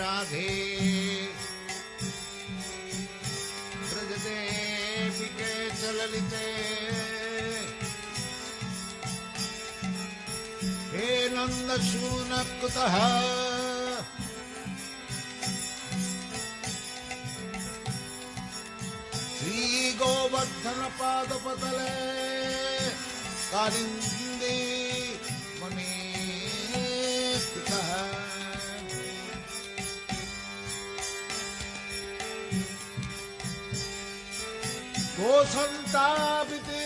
राधे ब्रजदेविके चललिते हे नन्दसून कुतः श्रीगोवर्धन पादपतले कालिन्दी मणिकृतः गोसन्तापिते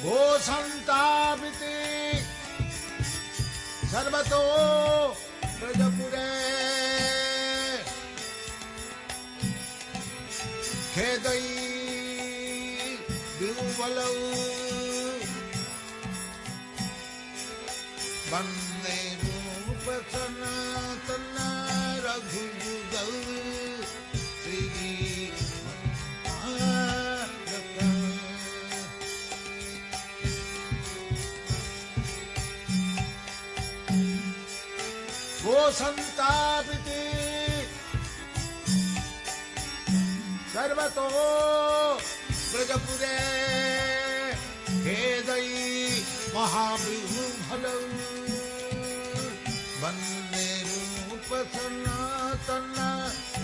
गोसन्तापिते सर्वतो ब्रजपुरे खेदै विह्वलौ वन्दे रूप सनातन रघुयुगौ गोसन्तापिते सर्वतो ब्रजपुरे खेदै महाविह्वलौ वन्दे रूप सनातन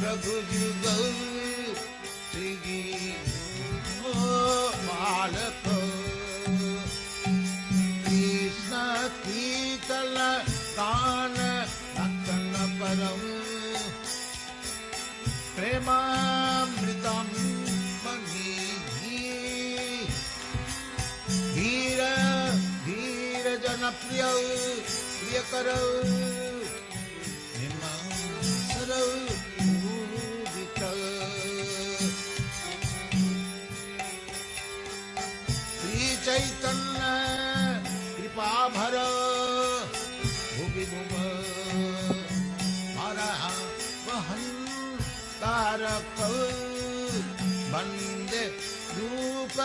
रघुयुगौ बालक कृष्ण कीर्तन गान रतन परम प्रेमामृतम धीर धीर जनप्रिय प्रियकरौ हिमांशरौ पूजितौ श्री चैतन्य कृपाभरौ भुवि भुव हरः वहन् तारकौ वन्दे रूप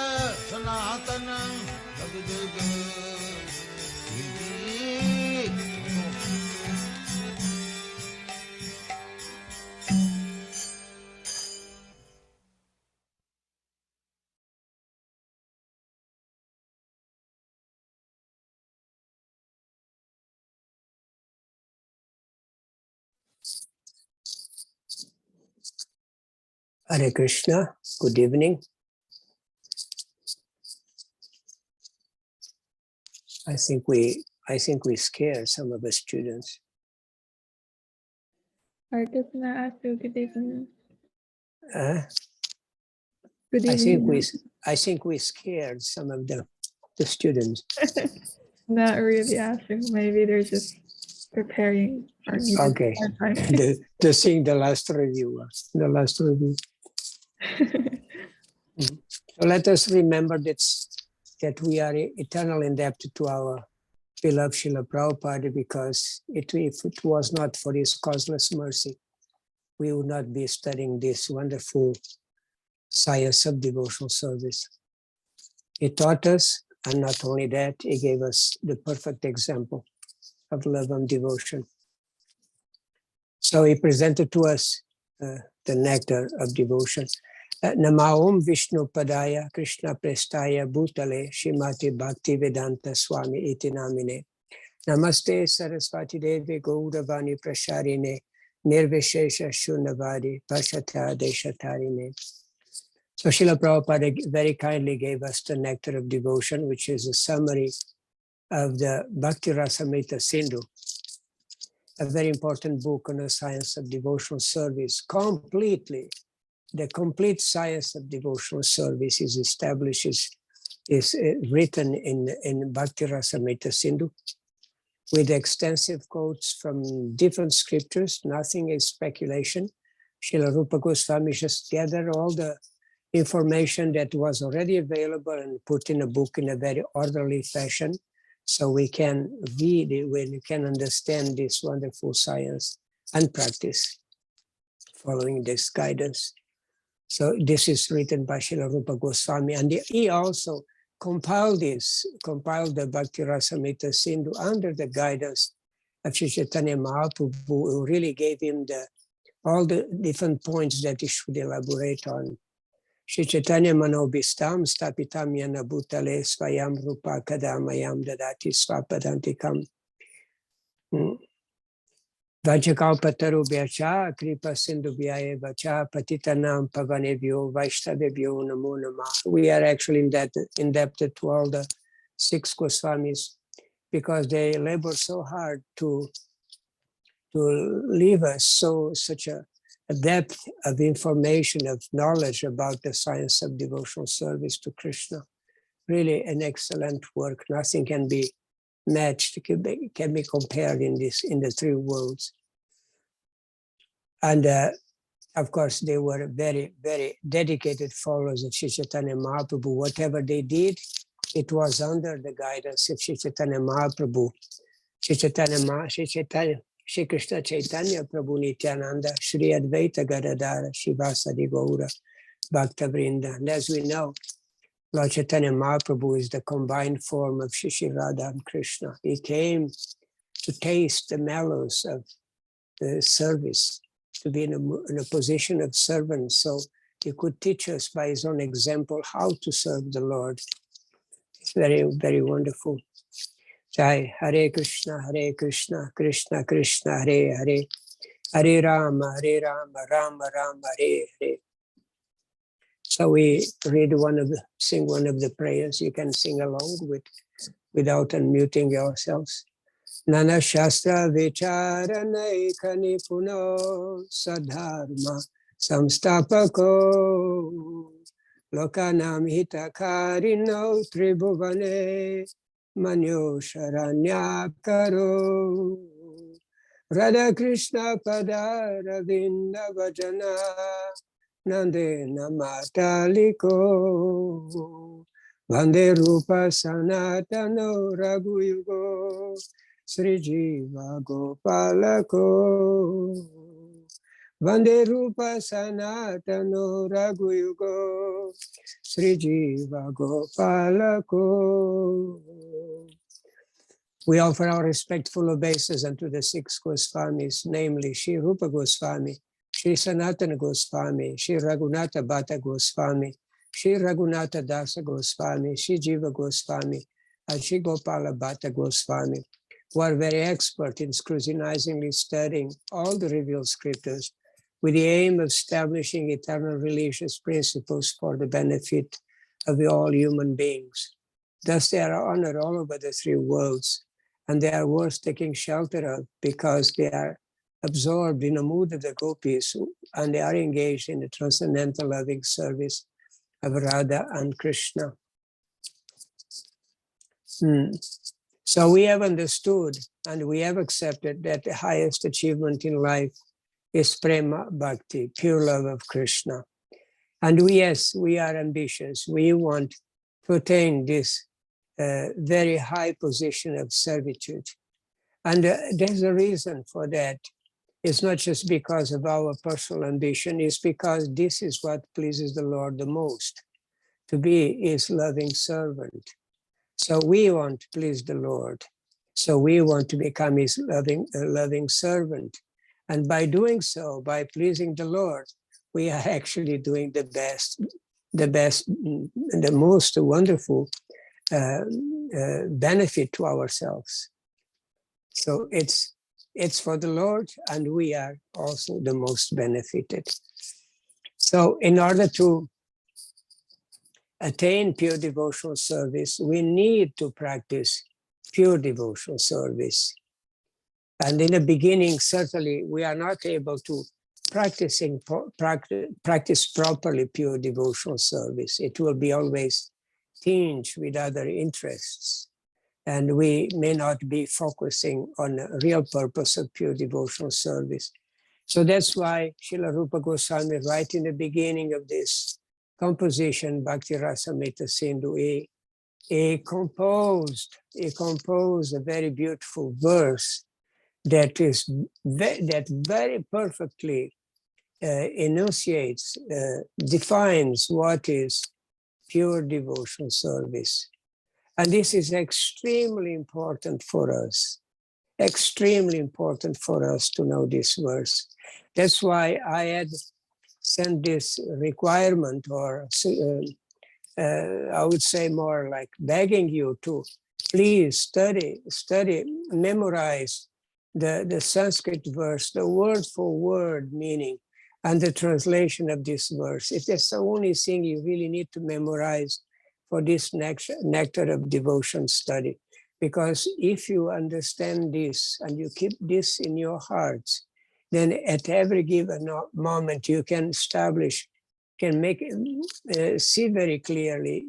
सनातनं रघुयुगौ Hare Krishna, good evening. I think we scared some of the students. Hare Krishna, good evening. I Good evening. think we scared some of the students. Not really asking. Maybe they're just preparing for Okay. They're seeing the last review. So let us remember that we are eternally indebted to our beloved Srila Prabhupada, because if it was not for his causeless mercy, we would not be studying this wonderful science of devotional service. He taught us, and not only that, he gave us the perfect example of love and devotion. So he presented to us the nectar of devotion. Namaom Vishnu Padaya Krishna Prestaya Bhutale Shrimati Bhakti Vedanta Swami Iti Namine. Namaste Saraswati Devi Gauravani Prasharine Nirvishesha Shunavadi Pashata Deshatarine. So Srila Prabhupada very kindly gave us the nectar of devotion, which is a summary of the Bhakti Rasamrita Sindhu, a very important book on the science of devotional service. The complete science of devotional service is written in Bhakti Rasamrita Sindhu, with extensive quotes from different scriptures. Nothing is speculation. Srila Rupa Goswami just gathered all the information that was already available and put in a book in a very orderly fashion, so we can read it, we can understand this wonderful science and practice following this guidance. So this is written by Srila Rupa Goswami, and he also compiled the Bhakti Rasamrita Sindhu under the guidance of Sri Chaitanya Mahaprabhu, who really gave him all the different points that he should elaborate on. Sri Chaitanya Manobhistam Stapitam Yana Bhutale Svayam Rupa Kadamayam Dadati Svapadantikam. Vajakalpatarubhyacha Kripa Sindhubhyaye Vacha Patitanam Pavanebhyo Vaishnavebhyo Namo Namah. We are actually indebted to all the 6 Goswamis because they labor so hard to leave us such a depth of information, of knowledge about the science of devotional service to Krishna. Really an excellent work. Nothing can be matched, can be compared in the 3 worlds. And of course, they were very, very dedicated followers of Sri Chaitanya Mahaprabhu. Whatever they did, it was under the guidance of Sri Chaitanya Mahaprabhu. Shri Krishna Chaitanya Prabhu Nityananda, Shri Advaita Gadadara, Shivasadi Gaura, Bhakta Vrinda. And as we know, Lord Chaitanya Mahaprabhu is the combined form of Shri Radha and Krishna. He came to taste the mellows of the service, to be in a position of servant, so he could teach us by his own example how to serve the Lord. It's very, very wonderful. Jai Hare Krishna, Krishna Krishna, Hare Hare, Hare Rama, Rama Rama, Hare Hare. So we sing one of the prayers. You can sing along without unmuting yourselves. Nana Shastra Vicharanai Nipuno Sadharma Samstapako Lokanam Hitakarino Tribhuvane Manyo Sharanyakaro Radha Krishna Padaravinda Vajana Nande Namataliko Vande Rupa Sanatano Raghuyugo Sri Jiva Gopalako Vande Rupa Sanatano Raghuyugo Sri Jiva Gopalako. We offer our respectful obeisances unto the 6 Goswamis, namely Sri Rupa Goswami, Sri Sanatana Goswami, Sri Raghunatha Bhatta Goswami, Sri Raghunatha Dasa Goswami, Sri Jiva Goswami, and Sri Gopala Bhatta Goswami, who are very expert in scrutinizingly studying all the revealed scriptures with the aim of establishing eternal religious principles for the benefit of all human beings. Thus they are honored all over the 3 worlds, and they are worth taking shelter of because they are absorbed in the mood of the gopis, and they are engaged in the transcendental loving service of Radha and Krishna. So we have understood and we have accepted that the highest achievement in life is prema bhakti, pure love of Krishna. And we are ambitious. We want to attain this very high position of servitude. And there's a reason for that. It's not just because of our personal ambition, it's because this is what pleases the Lord the most, to be his loving servant. So we want to please the Lord. So we want to become his loving servant. And by doing so, by pleasing the Lord, we are actually doing the best, the most wonderful benefit to ourselves. So it's for the Lord, and we are also the most benefited. So in order to attain pure devotional service, we need to practice pure devotional service. And in the beginning, certainly, we are not able to practice properly pure devotional service. It will be always tinged with other interests. And we may not be focusing on the real purpose of pure devotional service. So that's why Srila Rupa Goswami, right in the beginning of this composition, Bhakti Rasamrita Sindhu, he composed a very beautiful verse that very perfectly enunciates, defines what is pure devotional service. And this is extremely important for us, extremely important for us to know this verse. That's why I had sent this requirement, or I would say more like begging you to please study, memorize the Sanskrit verse, the word for word meaning, and the translation of this verse. If that's the only thing you really need to memorize for this nectar of devotion study. Because if you understand this and you keep this in your hearts, then at every given moment you can establish, can make, see very clearly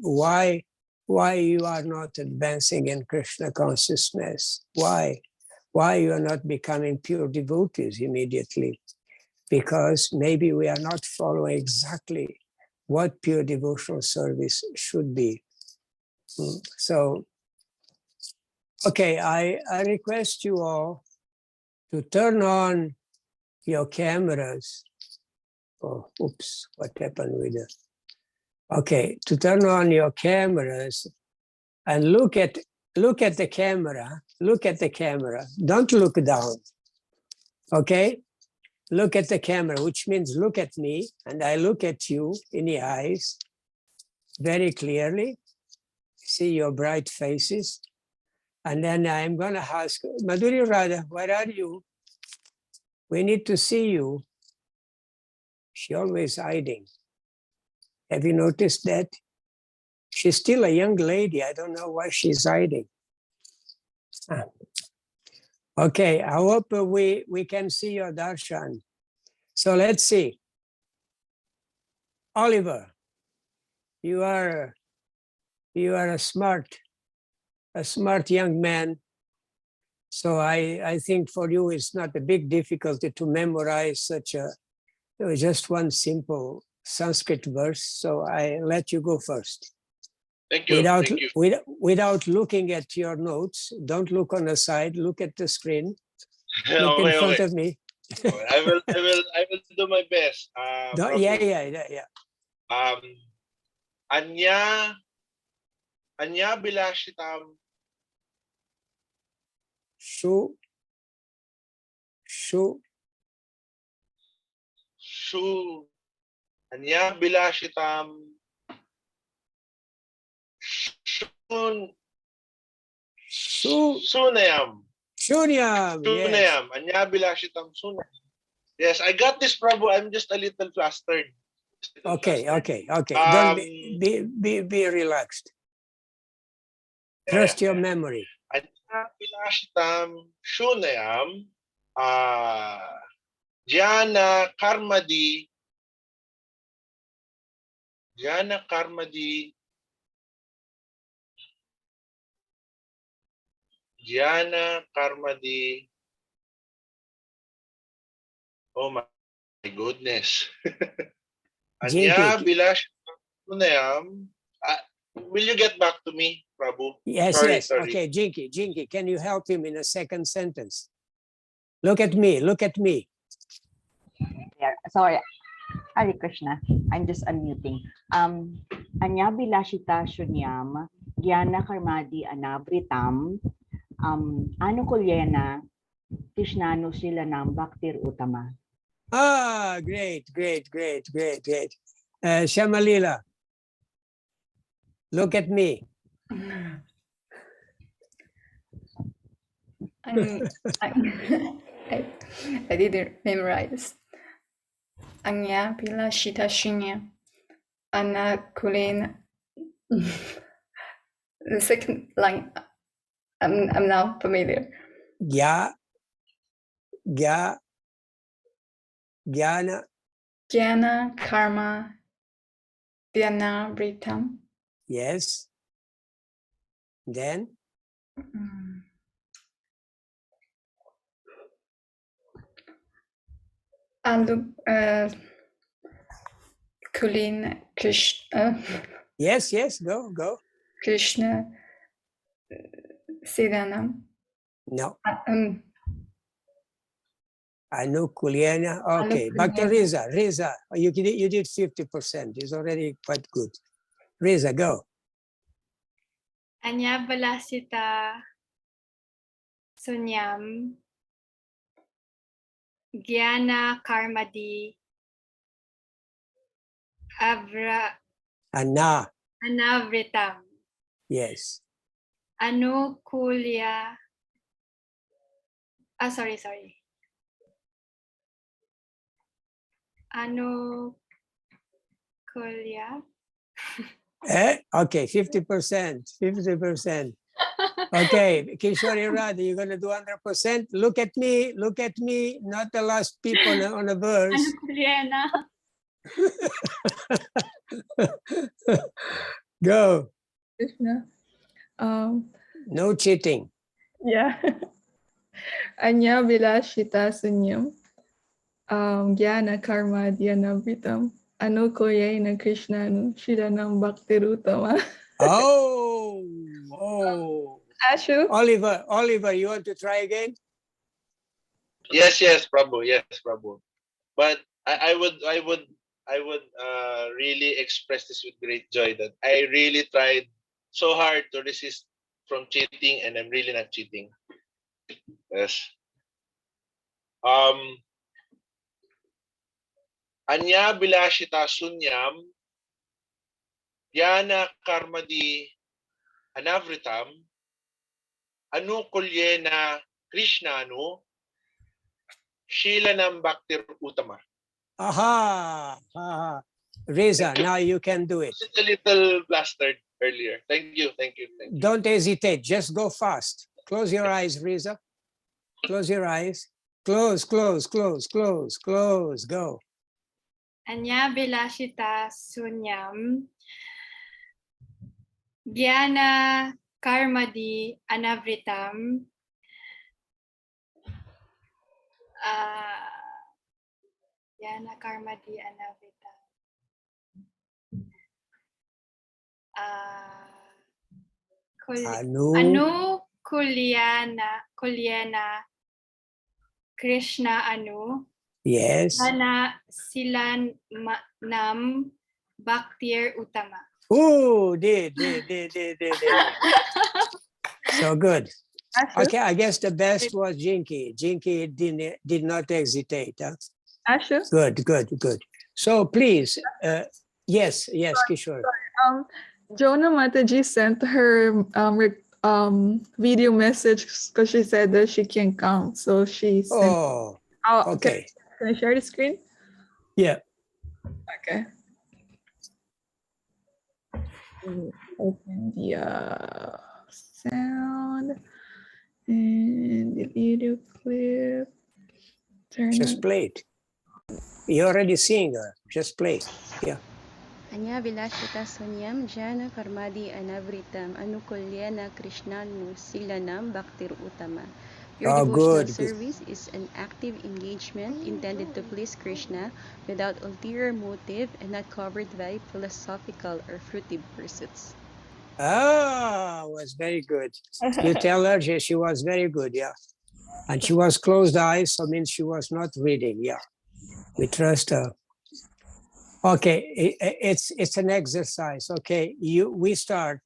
why you are not advancing in Krishna consciousness, why you are not becoming pure devotees immediately, because maybe we are not following exactly what pure devotional service should be. So, okay, I request you all to turn on your cameras. Oh, oops, what happened with it? Okay, to turn on your cameras and look at the camera. Look at the camera. Don't look down. Okay? Look at the camera, which means look at me, and I look at you in the eyes very clearly. See your bright faces. And then I'm going to ask, Madhuri Radha, where are you? We need to see you. She's always hiding. Have you noticed that? She's still a young lady. I don't know why she's hiding. Okay, I hope we can see your darshan. So let's see. Oliver, you are a smart young man. So I think for you it's not a big difficulty to memorize such just one simple Sanskrit verse. So I let you go first. Thank you. Thank you. Without looking at your notes, don't look on the side, look at the screen, look in Okay, front okay. of me. I will do my best. Yeah. Anya Bilashitam Shu Shu Anya Bilashitam Sunayam. Shunyam. Yes. Sunayam. Anya Bilashitam Sunayam. Yes, I got this, Prabhu. I'm just a little flustered. Okay. Don't be relaxed. Trust your memory. Anya Bilashitam Sunayam Jnana Karmadi oh my goodness. Anya Bilash Sunayam. Will you get back to me, Prabhu? Yes. Sorry. Okay, Jinky, can you help him in a second sentence? Look at me. Yeah, sorry. Hare Krishna. I'm just unmuting. Anya Bilashita Shunyam, Gyana Karmadi Anabritam, Anukulyena, Krishnanu Silanam Bhaktir Uttama. Ah, great. Shamalila, look at me. I didn't memorize. Anya Bilashita Shunya. Anna Kulin. The second line, I'm now familiar. Gyana. Jnana Karma Vyanavritam. Yes. Then Kulin Krishna. yes, go. Krishna Siddhanam. No. Anukuliana. Okay, back to Anukuliana. Riza. You did 50%. It's already quite good. Riza, go. Anya Balasita Sunyam Gyana Karmadi Avra Anavritam Yes. Anukulya sorry. Anukulya Okay, 50%. 50%. Okay, Kishori Radha, you're gonna do 100%. Look at me, not the last people on the verse. Anukulyana Go. Krishna. No cheating. Yeah. Anya Bilashita Sunyam. Gyana Karma Dhyanavritam. Anukoyena Krishnanu Shiranam Bhaktirutama. Oh. Ashu? Oliver, you want to try again? Yes, Prabhu. Yes, Prabhu. But I would really express this with great joy that I really tried so hard to resist from cheating, and I'm really not cheating. Yes. Anya Bilashita Sunyam Yana Karmadi Anavritam Anukulyena Krishnanu Shilanam Bhaktir Uttama. Aha. Reza, now you can do it. It's a little blustered earlier. Thank you. Don't hesitate, just go fast. Close your eyes, Reza. Close your eyes. Close, go. Anya Bilashita Sunyam Gyana Karmadi Anavritam Gyana Karmadi Anavritam Kulyana Krishna Anu Yes. Sana Silan Nam Bhaktir Uttama. Oh, did. So good. Ashu? Okay, I guess the best was Jinky. Jinky did not hesitate. Huh? Ashu? Good. So please, yes, Kishore. Jonah Mataji sent her video message because she said that she can't come. So she sent. Oh, okay. Can I share the screen? Yeah. Okay. Open the sound and the video clip. Just play it. You're already seeing her. Just play it. Yeah. Anya Bilashita Sunyam Jana Karmadi Anavritam Anukulyena Krishnanu Silanam Bhaktir Uttama. Your devotional service is an active engagement intended to please Krishna without ulterior motive and not covered by philosophical or fruitive pursuits. Was very good. You tell her she was very good, yeah. And she was closed eyes, so means she was not reading, yeah. We trust her. Okay, it's an exercise. Okay, we start.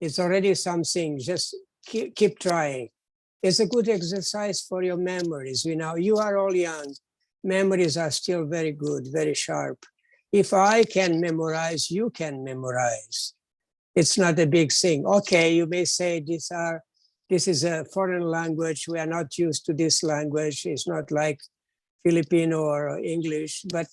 It's already something. Just keep trying. It's a good exercise for your memories. You are all young. Memories are still very good, very sharp. If I can memorize, you can memorize. It's not a big thing. Okay, you may say this is a foreign language. We are not used to this language. It's not like Filipino or English, but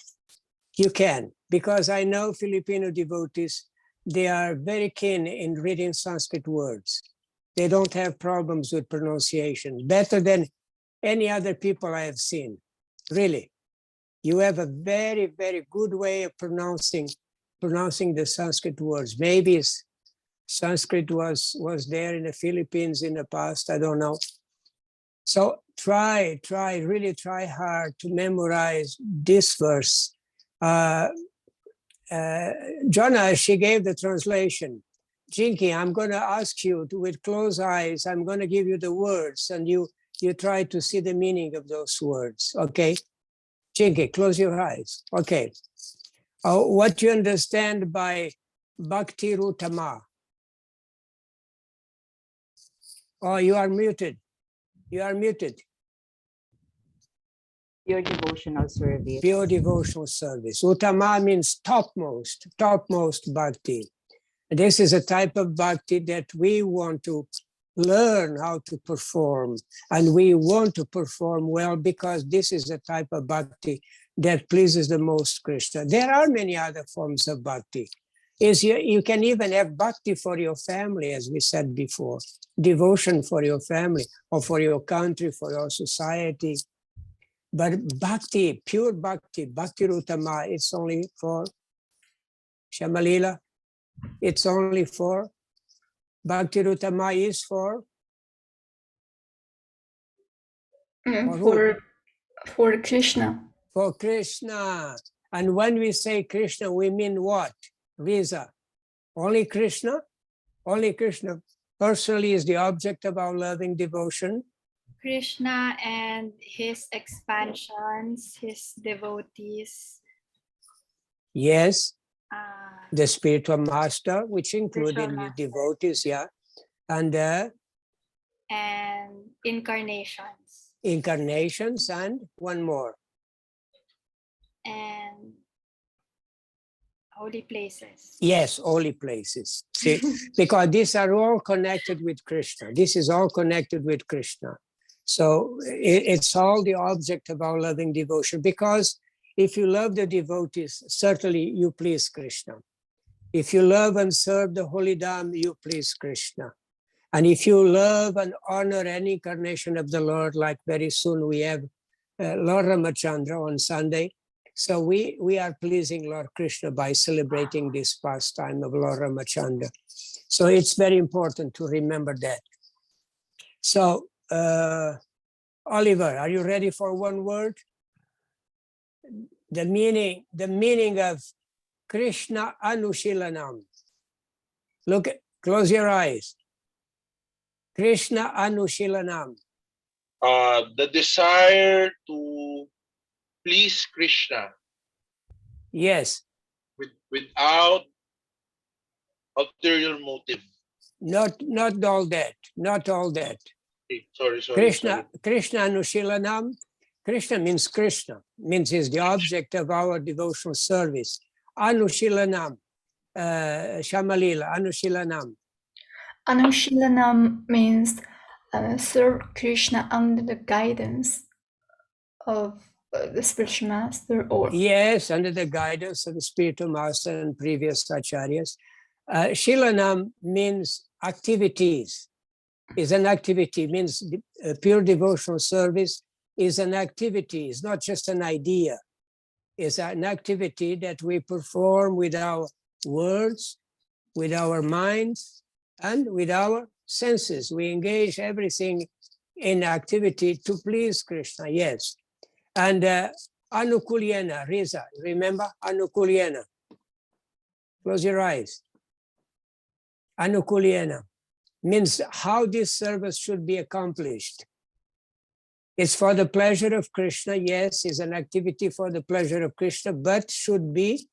you can, because I know Filipino devotees, they are very keen in reading Sanskrit words. They don't have problems with pronunciation, better than any other people I have seen, really. You have a very, very good way of pronouncing the Sanskrit words. Maybe Sanskrit was there in the Philippines in the past, I don't know. So really try hard to memorize this verse. Jonah, she gave the translation. Jinky, I'm going to ask you to, with closed eyes, I'm going to give you the words and you you try to see the meaning of those words, okay? Chinky, close your eyes. Okay. What you understand by Bhakti Rutama? Oh, you are muted. You are muted. Your devotional service. Pure devotional service. Uttama means topmost, topmost bhakti. This is a type of bhakti that we want to learn how to perform, and we want to perform well because this is the type of bhakti that pleases the most Krishna. There are many other forms of bhakti. You can even have bhakti for your family, as we said before, devotion for your family or for your country, for your society. But bhakti, pure bhakti, Bhakti Rutama, it's only for Shamalila. It's only for Bhakti Rutama is for who? For Krishna. For Krishna. And when we say Krishna, we mean what? Riza. Only Krishna? Only Krishna personally is the object of our loving devotion. Krishna and his expansions, his devotees. Yes, Uh, the spiritual master, which include Spiritual in the master. devotees, yeah. And and incarnations. incarnations, and one more. And holy places. Yes, holy places. See, because these are all connected with Krishna. This is all connected with Krishna. So it's all the object of our loving devotion, because if you love the devotees, certainly you please Krishna. If you love and serve the holy Dham, you please Krishna. And if you love and honor any incarnation of the Lord, like very soon we have Lord Ramachandra on Sunday, so we are pleasing Lord Krishna by celebrating this pastime of Lord Ramachandra. So it's very important to remember that. So, Oliver, are you ready for one word? The meaning of Krishna Anushilanam. Look, close your eyes. Krishna Anushilanam. The desire to please Krishna Yes, without ulterior motive. not all that, not all that. Okay, sorry. Krishna Anushilanam. Krishna means Krishna, means is the object of our devotional service. Anushilanam, Shamalila, Anushilanam. Anushilanam means serve Krishna under the guidance of the spiritual master, or Yes, under the guidance of the spiritual master and previous acharyas. Shilanam means activities, is an activity, means pure devotional service is an activity, it's not just an idea. It's an activity that we perform with our words, with our minds, and with our senses. We engage everything in activity to please Krishna, yes. And Anukulyena, Riza, remember Anukulyena? Close your eyes. Anukulyena means how this service should be accomplished. It's for the pleasure of Krishna, yes, it's an activity for the pleasure of Krishna, but should be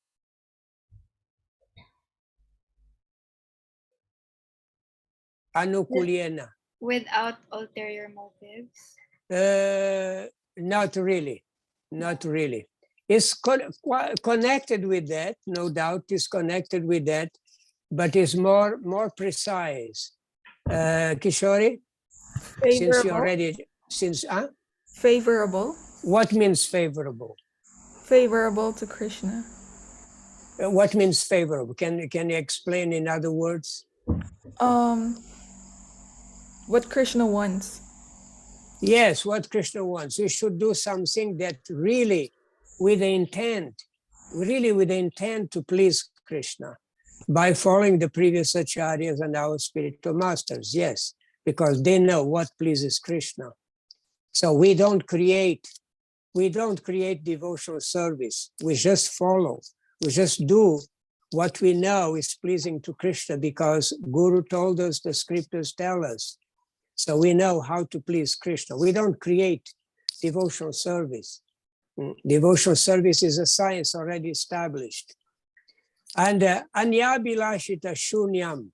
Anukulyena. Without ulterior motives. Not really, not really. It's connected with that, no doubt, is connected with that, but is more precise. Kishori, since you're ready, Favorable. What means favorable? Favorable to Krishna. What means favorable? Can you explain in other words? What Krishna wants. Yes, what Krishna wants. We should do something that really with the intent to please Krishna by following the previous acharyas and our spiritual masters, yes, because they know what pleases Krishna. So we don't create devotional service. We just follow. We just do what we know is pleasing to Krishna because Guru told us, the scriptures tell us. So we know how to please Krishna. We don't create devotional service. Devotional service is a science already established. And Anyabhilashita Shunyam.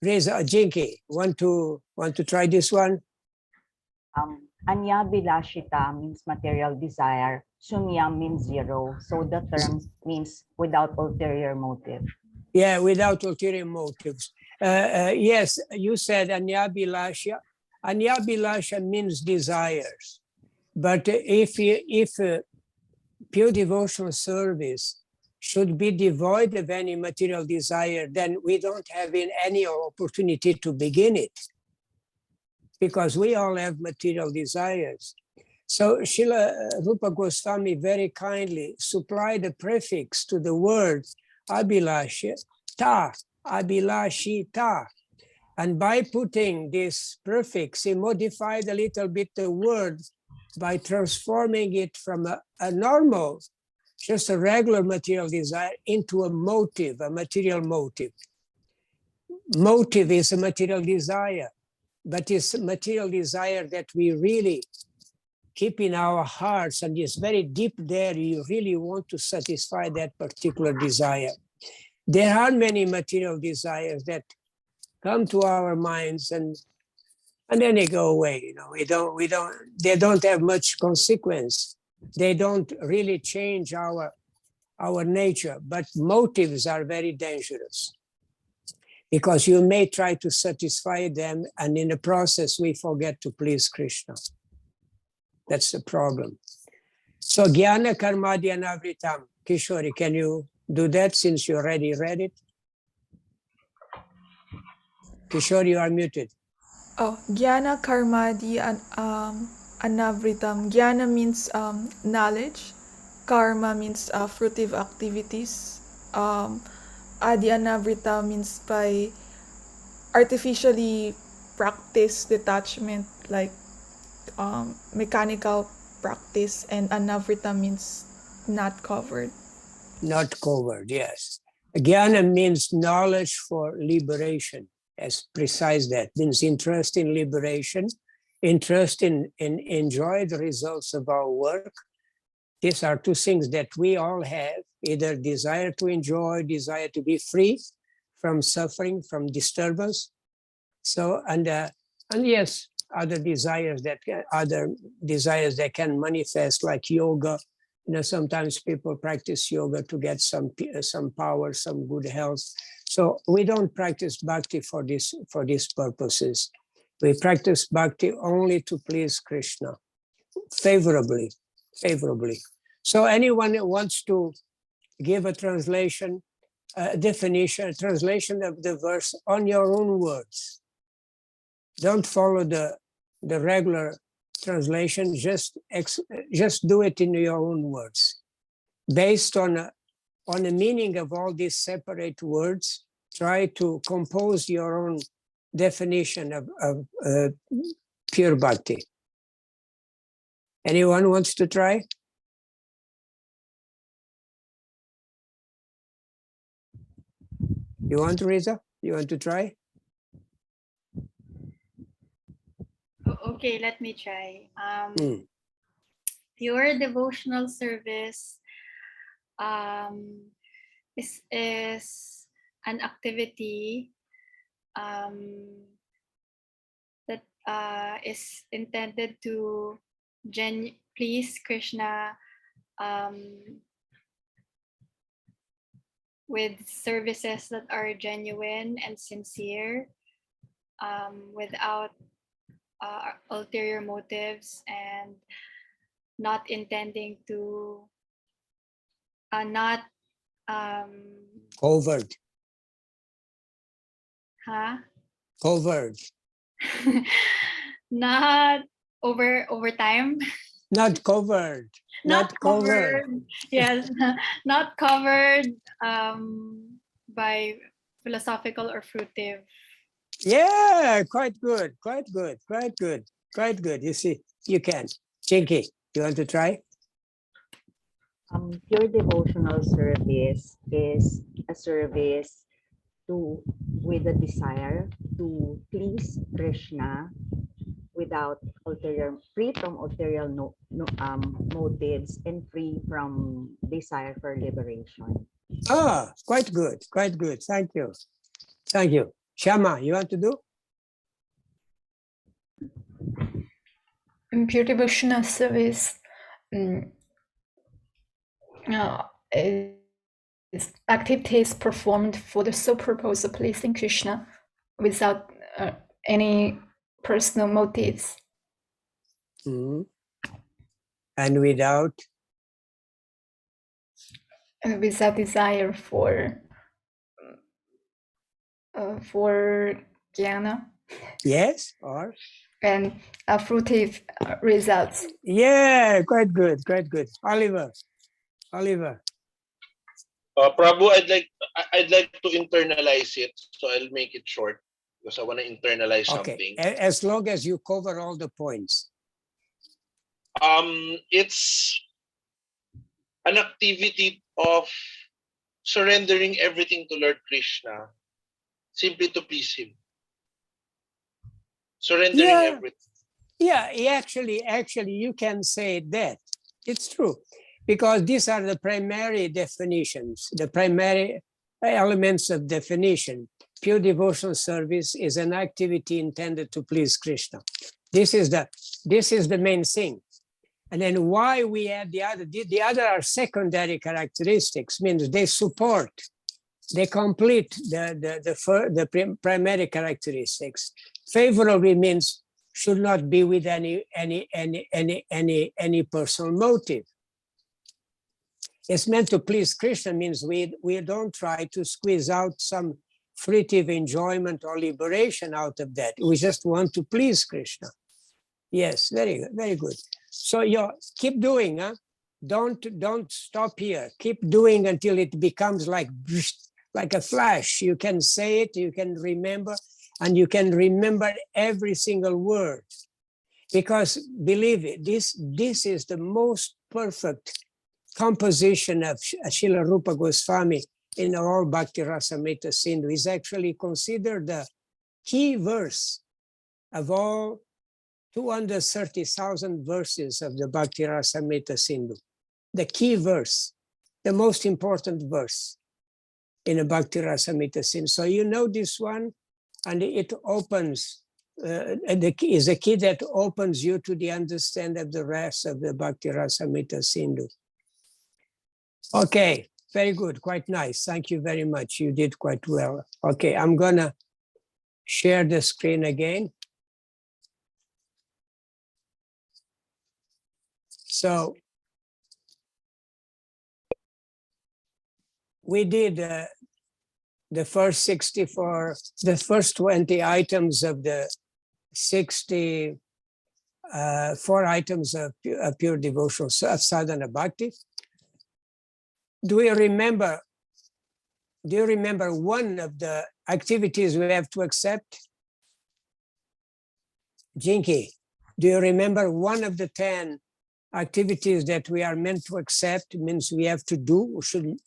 Reza, Jinky, want to try this one? Anyabhilashita means material desire. Shunyam means zero. So the term means without ulterior motive. Yeah, without ulterior motives. Yes, you said Anyabhilasha. Anyabhilasha means desires. But if pure devotional service should be devoid of any material desire, then we don't have any opportunity to begin it, because we all have material desires. So Srila Rupa Goswami very kindly supplied a prefix to the word Abhilashita, Abhilashita. And by putting this prefix, he modified a little bit the word by transforming it from a normal, just a regular material desire, into a motive, a material motive. Motive is a material desire, but it's a material desire that we really keep in our hearts, and it's very deep there. You really want to satisfy that particular desire. There are many material desires that come to our minds and then they go away. You know, they don't have much consequence. They don't really change our nature, but motives are very dangerous, because you may try to satisfy them, and in the process we forget to please Krishna. That's the problem. So Jnana Karmadi Anavritam. Kishori, can you do that since you already read it? Kishori, you are muted. Oh, Jnana Karmadi Anavritam. Jnana means knowledge. Karma means fruitive activities. Adi Anavrita means by artificially practice detachment, like mechanical practice, and Anavrita means not covered. Not covered, yes. Jnana means knowledge for liberation. As precise that means interest in liberation, interest in enjoy the results of our work. These are two things that we all have, either desire to enjoy, desire to be free from suffering, from disturbance. So, and yes, other desires that can manifest, like yoga. You know, sometimes people practice yoga to get some power, some good health. So we don't practice bhakti for these purposes. We practice bhakti only to please Krishna, favorably. So anyone who wants to give a translation, definition, a translation of the verse on your own words. Don't follow the regular translation, just do it in your own words. Based on the meaning of all these separate words, try to compose your own definition of pure bhakti. Anyone wants to try? You want, Reza? You want to try? Okay, let me try. Pure devotional service is an activity that is intended to please Krishna with services that are genuine and sincere, without ulterior motives, and not intending to Covert. Covert. Not over time. Not covered. Not covered. Yes, not covered by philosophical or fruitive. Yeah, quite good. You see, you can. Chinky, you want to try? Pure devotional service is a service with the desire to please Krishna without ulterior, free from ulterior motives and free from desire for liberation. Ah, quite good, quite good. Thank you. Thank you. Shama, you want to do? In pure devotional service, mm, activities performed for the sole purpose of pleasing Krishna without any personal motives. Mhm. And without, Without desire for jnana yes, or? and fruitive results. Yeah, quite good, quite good. Oliver, Oliver. Prabhu, I'd like to internalize it, so I'll make it short because I want to internalize Okay, something. as long as you cover all the points. It's an activity of surrendering everything to Lord Krishna, simply to please him. Surrendering Yeah. everything. Yeah, actually, you can say that. It's true, because these are the primary definitions, the primary elements of definition. Pure devotional service is an activity intended to please Krishna. This is the main thing. And then why we add the other are secondary characteristics, means they support, they complete the primary characteristics. Favorably means should not be with any personal motive. It's meant to please Krishna, means we don't try to squeeze out some fruitive enjoyment or liberation out of that. We just want to please Krishna. Yes, very good, very good. So you keep doing, huh? Don't stop here. Keep doing until it becomes like a flash. You can say it, you can remember, and you can remember every single word. Because believe it, this is the most perfect composition of Srila Rupa Goswami in all Bhakti Rasamrita Sindhu. Is actually considered the key verse of all 230,000 verses of the Bhakti Rasamrita Sindhu. The key verse, the most important verse in a Bhakti Rasamrita Sindhu. So you know this one, and it opens, is a key that opens you to the understanding of the rest of the Bhakti Rasamrita Sindhu. Okay, very good, quite nice. Thank you very much. You did quite well. Okay, I'm gonna share the screen again. So we did the first 64, the first 20 items of the 64 items of pure devotional of sadhana bhakti. Do you remember one of the activities we have to accept? Jinky, do you remember one of the 10 activities that we are meant to accept, means we have to do,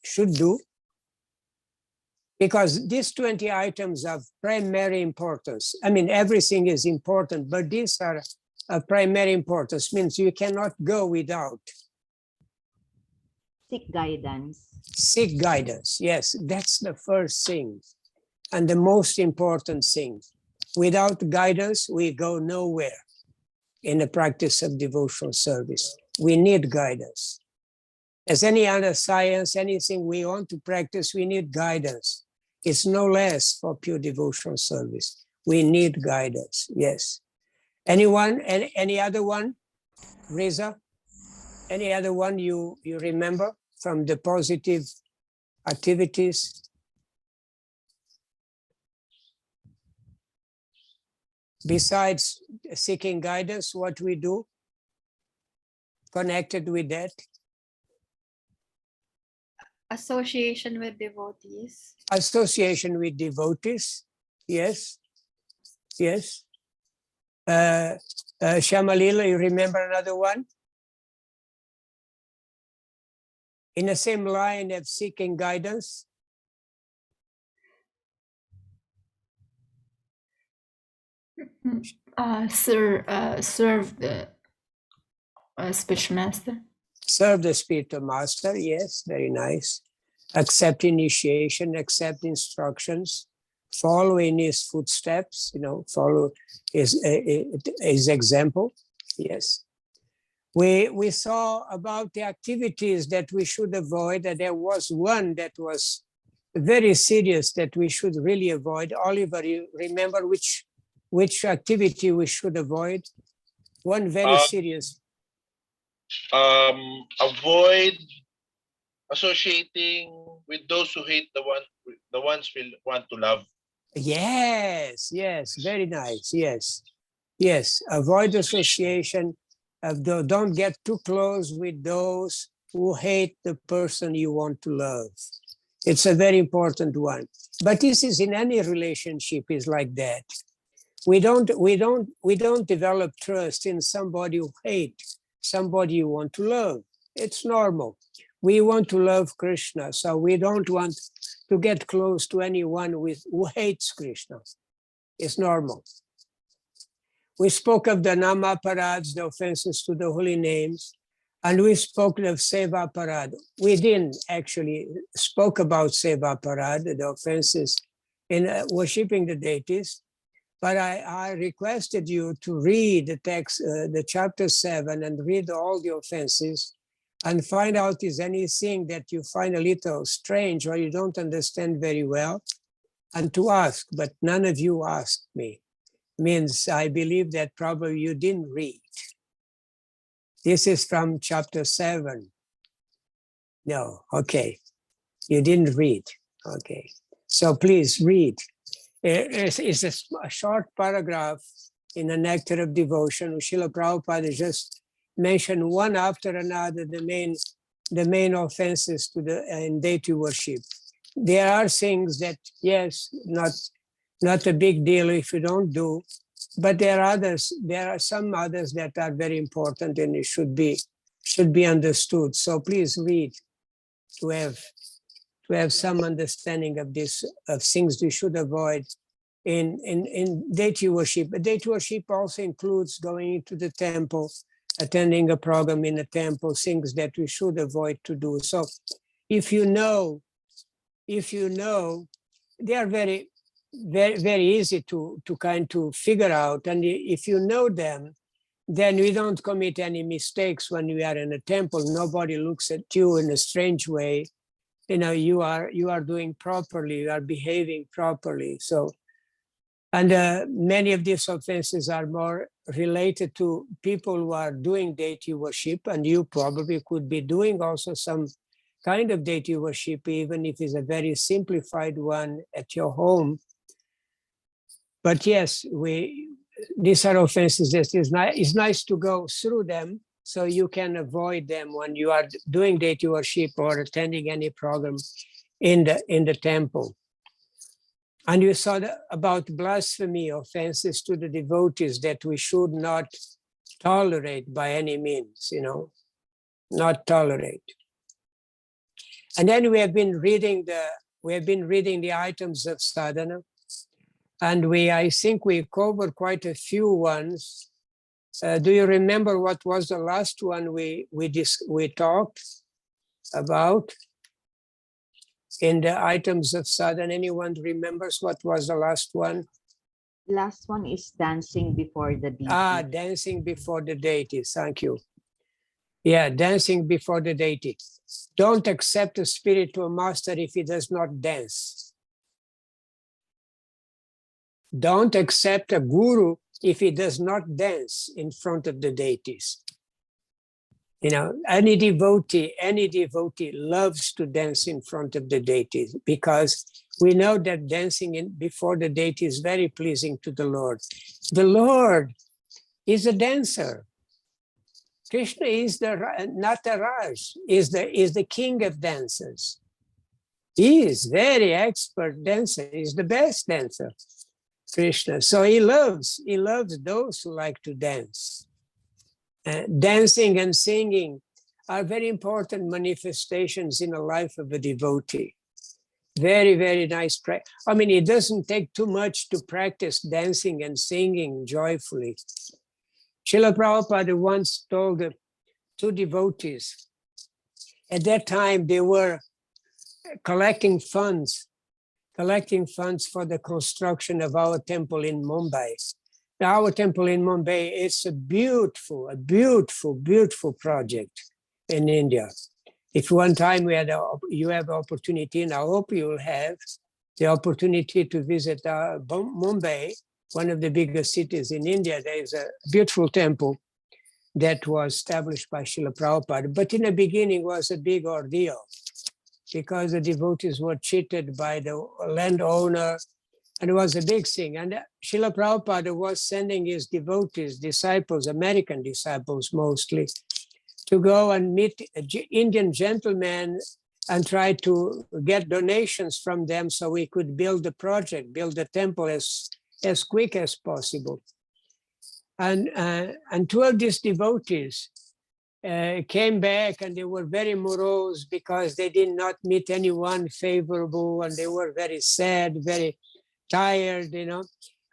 should do? Because these 20 items of primary importance, I mean, everything is important, but these are of primary importance, means you cannot go without. Seek guidance. Seek guidance, yes, that's the first thing and the most important thing. Without guidance, we go nowhere in the practice of devotional service. We need guidance. As any other science, anything we want to practice, we need guidance. It's no less for pure devotional service. We need guidance, yes. Anyone, any other one? Reza, any other one you remember from the positive activities? Besides seeking guidance, what we do connected with that? Association with devotees. Association with devotees, yes, yes. Shamalila, you remember another one? In the same line of seeking guidance? Serve the spiritual master. Serve the spiritual master, yes, very nice. Accept initiation, accept instructions, follow in his footsteps, follow his example, yes. We saw about the activities that we should avoid, that there was one that was very serious that we should really avoid. Oliver, you remember which activity we should avoid? One very serious. Avoid associating with those who hate the ones we want to love. Yes, very nice. Yes. Avoid association. Don't get too close with those who hate the person you want to love. It's a very important one. But this is in any relationship is like that. We don't develop trust in somebody who hates somebody you want to love. It's normal. We want to love Krishna, so we don't want to get close to anyone who hates Krishna. It's normal. We spoke of the Namaparad, the offenses to the holy names, and we spoke of Seva Parad. We didn't actually spoke about Seva Parad, the offenses in worshipping the deities, but I requested you to read the text, the chapter 7, and read all the offenses and find out is anything that you find a little strange or you don't understand very well, and to ask, but none of you asked me. Means I believe that probably you didn't read. This is from chapter 7. No, okay. You didn't read. Okay. So please read. It's a short paragraph in the Nectar of Devotion. Srila Prabhupada just mentioned one after another the main offenses to in deity worship. There are things that, yes, not a big deal if you don't do, but there are some others that are very important and it should be understood. So please read to have some understanding of this, of things you should avoid in deity worship. But deity worship also includes going into the temple, attending a program in a temple, things that we should avoid to do. So if you know, they are very, very, very easy to kind of figure out. And if you know them, then we don't commit any mistakes when we are in a temple. Nobody looks at you in a strange way. You are doing properly, you are behaving properly. So, and many of these offenses are more related to people who are doing deity worship, and you probably could be doing also some kind of deity worship, even if it's a very simplified one at your home. But yes, these are offenses that it's nice to go through them so you can avoid them when you are doing deity worship or attending any program in the temple. And you saw about blasphemy, offenses to the devotees that we should not tolerate by any means, not tolerate. And then we have been reading the items of sadhana. And I think we covered quite a few ones. Do you remember what was the last one we talked about in the items of sadhana? Anyone remembers what was the last one? Last one is dancing before the deity. Dancing before the deity. Thank you. Yeah, dancing before the deity. Don't accept a spiritual master if he does not dance. Don't accept a guru if he does not dance in front of the deities. Any devotee loves to dance in front of the deities because we know that dancing before the deity is very pleasing to the Lord. The Lord is a dancer. Krishna is the Nataraj, is the king of dancers. He is very expert dancer. He's the best dancer. Krishna. So he loves those who like to dance. Dancing and singing are very important manifestations in the life of a devotee. Very, very nice. I mean, it doesn't take too much to practice dancing and singing joyfully. Srila Prabhupada once told two devotees, at that time they were collecting funds for the construction of our temple in Mumbai. Now, our temple in Mumbai is a beautiful, beautiful project in India. If one time you have opportunity, and I hope you will have the opportunity to visit Mumbai, one of the biggest cities in India, there is a beautiful temple that was established by Srila Prabhupada. But in the beginning was a big ordeal because the devotees were cheated by the landowner, and it was a big thing. And Srila Prabhupada was sending his devotees, disciples, American disciples mostly, to go and meet Indian gentlemen and try to get donations from them so we could build the project, build the temple as quick as possible. And two of these devotees came back, and they were very morose because they did not meet anyone favorable, and they were very sad, very tired,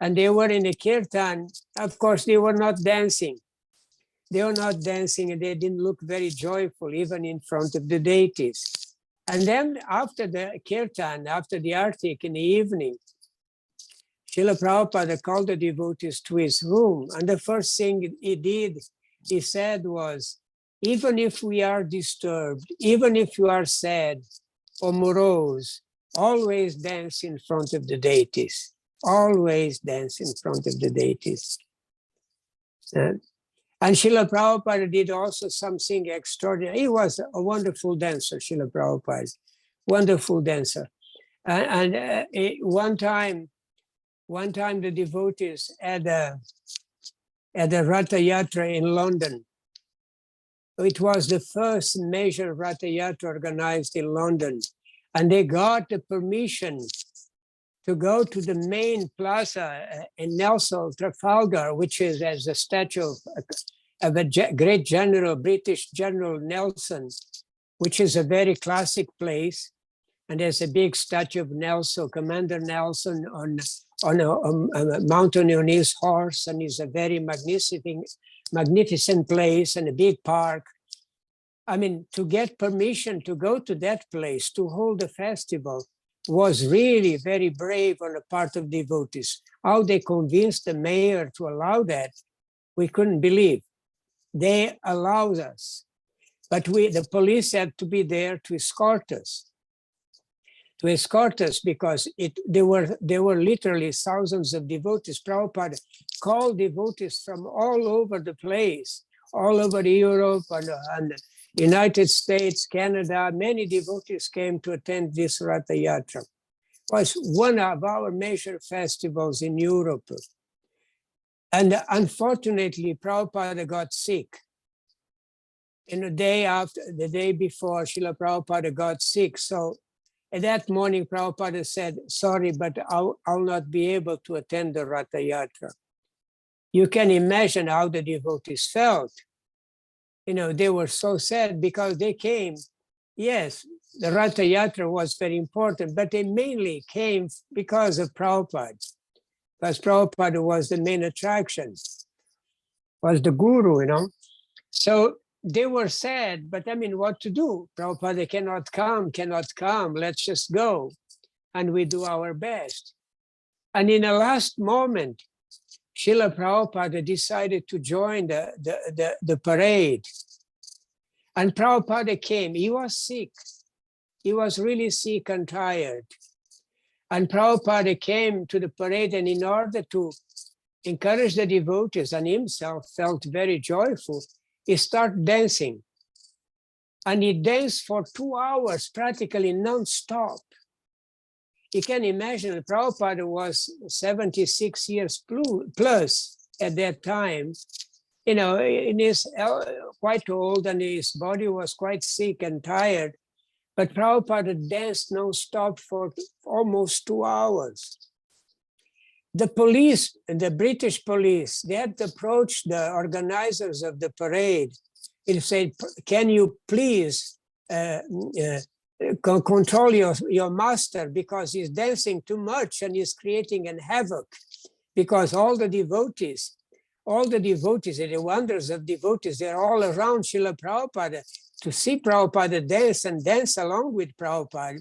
and they were in a kirtan. Of course, they were not dancing. They were not dancing, and they didn't look very joyful, even in front of the deities. And then after the kirtan, after the artik in the evening, Srila Prabhupada called the devotees to his room. And the first thing he said was, even if we are disturbed, even if you are sad or morose, always dance in front of the deities. Always dance in front of the deities. And Srila Prabhupada did also something extraordinary. He was a wonderful dancer, Srila Prabhupada, wonderful dancer. And one time the devotees had a Ratha Yatra in London. It was the first major Ratha Yatra organized in London. And they got the permission to go to the main plaza in Nelson, Trafalgar, which is as a statue of a great general, British General Nelson, which is a very classic place. And there's a big statue of Nelson, Commander Nelson, on a mountain on his horse, and it's a very magnificent place and a big park. I mean, to get permission to go to that place to hold a festival was really very brave on the part of devotees. How they convinced the mayor to allow that, we couldn't believe. They allowed us, but the police had to be there to escort us. Because there were literally thousands of devotees. Prabhupada called devotees from all over the place, all over Europe and United States, Canada. Many devotees came to attend this Ratha Yatra. It was one of our major festivals in Europe. And unfortunately, Prabhupada got sick. In the day before, Srila Prabhupada got sick. So at that morning, Prabhupada said, sorry, but I'll not be able to attend the Ratha Yatra. You can imagine how the devotees felt. They were so sad because they came. Yes, the Ratha Yatra was very important, but they mainly came because of Prabhupada. Because Prabhupada was the main attraction, was the guru, So they were sad, but I mean, what to do? Prabhupada cannot come, let's just go. And we do our best. And in the last moment, Srila Prabhupada decided to join the parade. And Prabhupada came. He was sick. He was really sick and tired. And Prabhupada came to the parade, and in order to encourage the devotees, and himself felt very joyful, he started dancing. And he danced for 2 hours, practically non-stop. You can imagine, Prabhupada was 76 years plus at that time. In his quite old, and his body was quite sick and tired. But Prabhupada danced non-stop for almost 2 hours. The police, the British police, they had to approach the organizers of the parade and say, can you please control your master because he's dancing too much and he's creating an havoc, because all the devotees and the wonders of devotees, they're all around Srila Prabhupada to see Prabhupada dance and dance along with Prabhupada.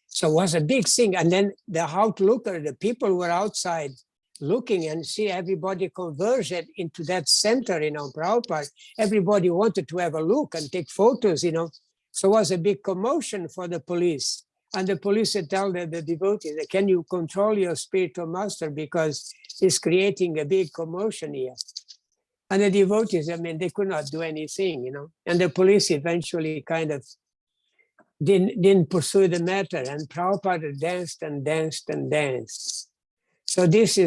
So it was a big thing. And then the outlooker, the people were outside looking and see everybody converged into that center, Prabhupada. Everybody wanted to have a look and take photos, So it was a big commotion for the police. And the police would tell the devotees, can you control your spiritual master because he's creating a big commotion here. And the devotees, they could not do anything, And the police eventually kind of didn't pursue the matter, and Prabhupada danced and danced and danced. So this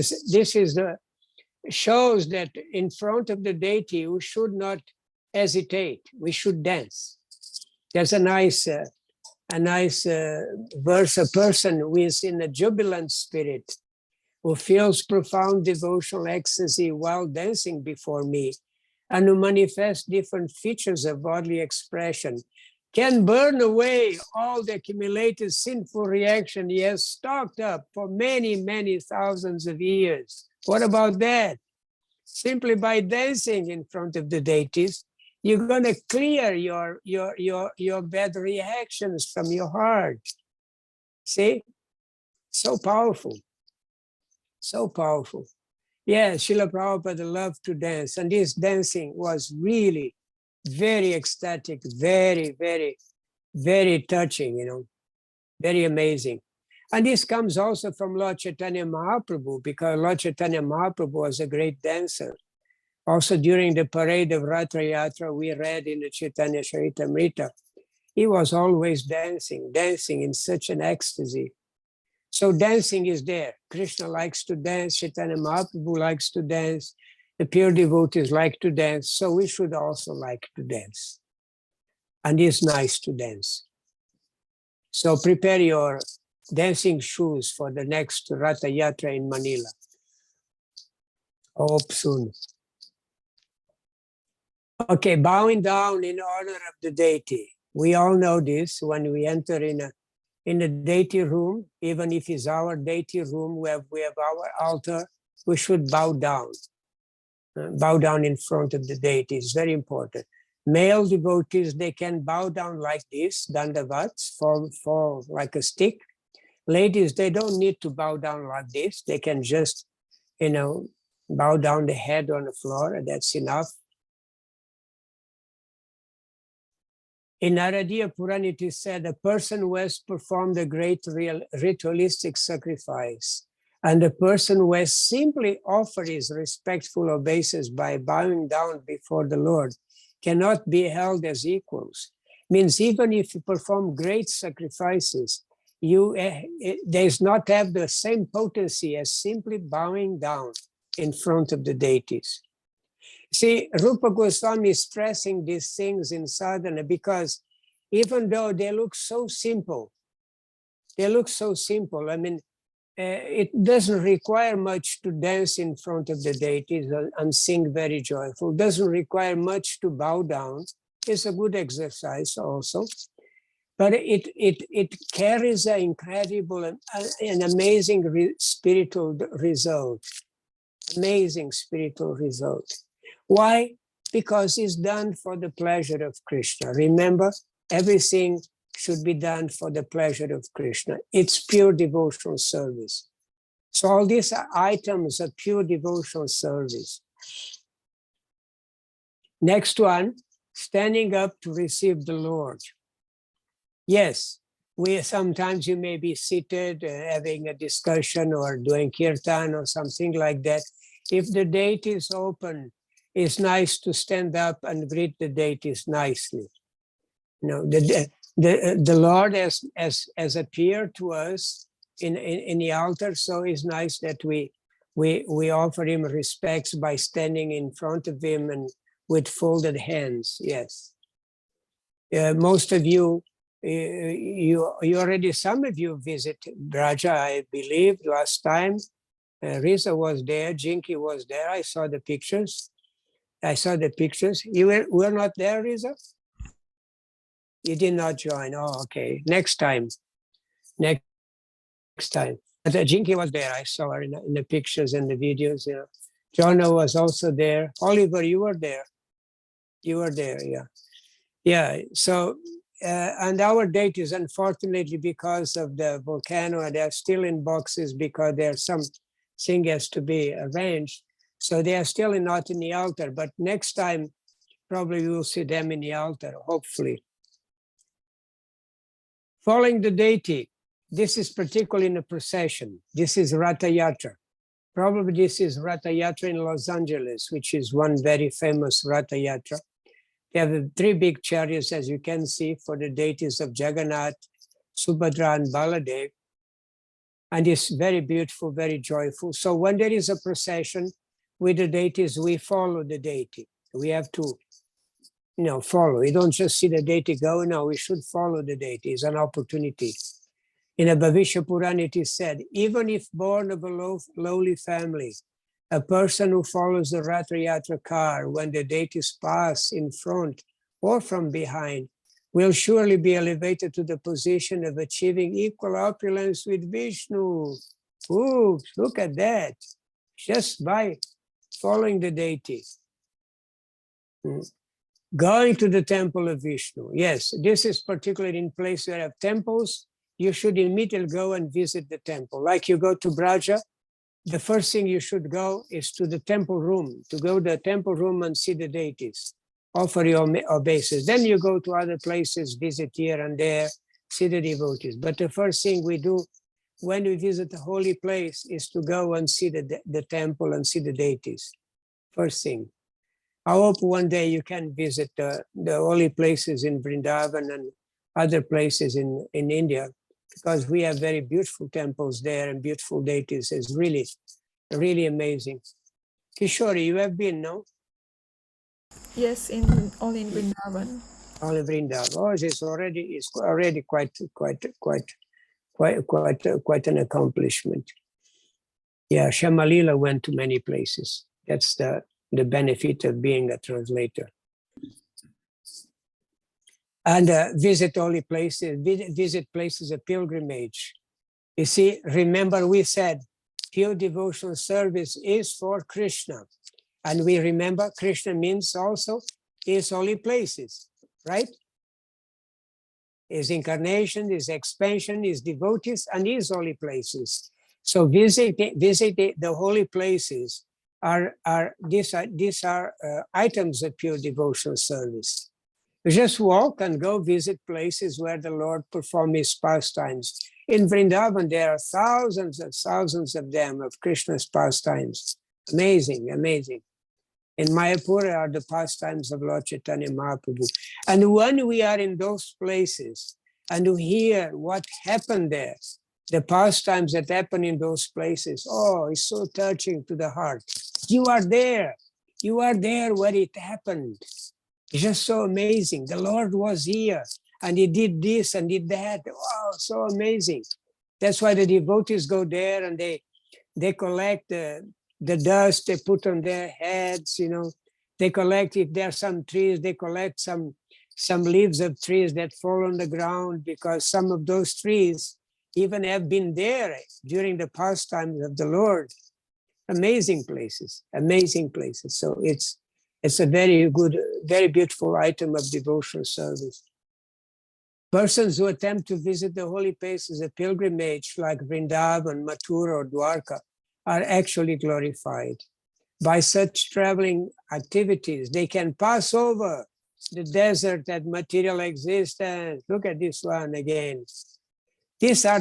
shows that in front of the deity, we should not hesitate. We should dance. There's a nice verse: a person who is in a jubilant spirit, who feels profound devotional ecstasy while dancing before me, and who manifests different features of bodily expression, can burn away all the accumulated sinful reaction he has stocked up for many, many thousands of years. What about that? Simply by dancing in front of the deities, you're going to clear your bad reactions from your heart. See? So powerful. So powerful. Yeah, Srila Prabhupada loved to dance, and this dancing was really very ecstatic, very, very, very touching, very amazing. And this comes also from Lord Chaitanya Mahaprabhu, because Lord Chaitanya Mahaprabhu was a great dancer. Also during the parade of Ratha Yatra, we read in the Chaitanya Charitamrita, he was always dancing in such an ecstasy. So dancing is there. Krishna likes to dance, Chaitanya Mahaprabhu likes to dance, the pure devotees like to dance, so we should also like to dance. And it's nice to dance. So prepare your dancing shoes for the next Ratha Yatra in Manila. Hope soon. Okay, bowing down in honor of the deity. We all know this when we enter in a deity room, even if it's our deity room, we have our altar, we should bow down. Bow down in front of the deity. It's very important. Male devotees, they can bow down like this, dandavats, fall like a stick. Ladies, they don't need to bow down like this. They can just, bow down the head on the floor, and that's enough. In Naradiya Purana, it is said, a person who has performed a great ritualistic sacrifice, and the person who has simply offered his respectful obeisance by bowing down before the Lord cannot be held as equals. Means even if you perform great sacrifices, does not have the same potency as simply bowing down in front of the deities. See, Rupa Goswami is stressing these things in sadhana because even though they look so simple, it doesn't require much to dance in front of the deities and sing very joyful. It doesn't require much to bow down. It's a good exercise also. But it carries an incredible and amazing spiritual result. Amazing spiritual result. Why? Because it's done for the pleasure of Krishna. Remember, everything should be done for the pleasure of Krishna. It's pure devotional service. So all these items are pure devotional service. Next standing up to receive the Lord. Yes, sometimes you may be seated, having a discussion or doing kirtan or something like that. If the deity is open, it's nice to stand up and greet the deities nicely. The Lord has appeared to us in the altar, so it's nice that we offer him respects by standing in front of him and with folded hands. Yes, most of you already, some of you visit Braja, I believe, last time. Risa was there, Jinky was there. I saw the pictures. You were not there, Risa? You did not join. Oh, okay. Next time. Next time. But Jinky was there. I saw her in the pictures and the videos. You know, Jonah was also there. Oliver, you were there. You were there. Yeah. Yeah. So, and our date is unfortunately because of the volcano, they're still in boxes because there's something has to be arranged. So they are still not in the altar. But next time, probably we will see them in the altar, hopefully. Following the deity, this is particularly in a procession. This is Ratha Yatra. Probably this is Ratha Yatra in Los Angeles, which is one very famous Ratha Yatra. They have 3 big chariots, as you can see, for the deities of Jagannath, Subhadra, and Baladev. And it's very beautiful, very joyful. So when there is a procession with the deities, we follow the deity. We have to, follow. We don't just see the deity go. No, we should follow the deity. It's an opportunity. In a Bhavishya Purana, it is said, even if born of a lowly family, a person who follows the Ratha Yatra car when the deities pass in front or from behind will surely be elevated to the position of achieving equal opulence with Vishnu. Ooh, look at that. Just by following the deity. Going to the temple of Vishnu. Yes, this is particularly in places where have temples. You should immediately go and visit the temple. Like you go to Braja, the first thing you should go is to the temple room, to go to the temple room and see the deities, offer your obeisance. Then you go to other places, visit here and there, see the devotees. But the first thing we do when we visit the holy place is to go and see the temple and see the deities. First thing. I hope one day you can visit the holy places in Vrindavan and other places in India, because we have very beautiful temples there and beautiful deities. It's really, really amazing. Kishori, you have been, no? Yes, only in Vrindavan. Only Vrindavan. Oh, it's already quite an accomplishment. Yeah, Shamalila went to many places. That's the benefit of being a translator. And visit holy places, visit places of pilgrimage. You see, remember we said pure devotional service is for Krishna. And we remember Krishna means also his holy places, right? His incarnation, his expansion, his devotees, and his holy places. So visit the holy places these are items of pure devotional service. Just walk and go visit places where the Lord performed his pastimes. In Vrindavan, there are thousands and thousands of them, of Krishna's pastimes. Amazing, amazing. In Mayapur are the pastimes of Lord Chaitanya Mahaprabhu. And when we are in those places and we hear what happened there, the pastimes that happen in those places, oh, it's so touching to the heart. You are there where it happened. It's just so amazing. The Lord was here and he did this and did that. Wow, so amazing. That's why the devotees go there and they collect the dust they put on their heads, They collect, if there are some trees, they collect some leaves of trees that fall on the ground, because some of those trees even have been there during the pastimes of the Lord. Amazing places, amazing places. So it's a very good, very beautiful item of devotional service. Persons who attempt to visit the holy places of pilgrimage like Vrindavan, Mathura, or Dwarka are actually glorified. By such traveling activities, they can pass over the desert and material existence. Look at this one again. These are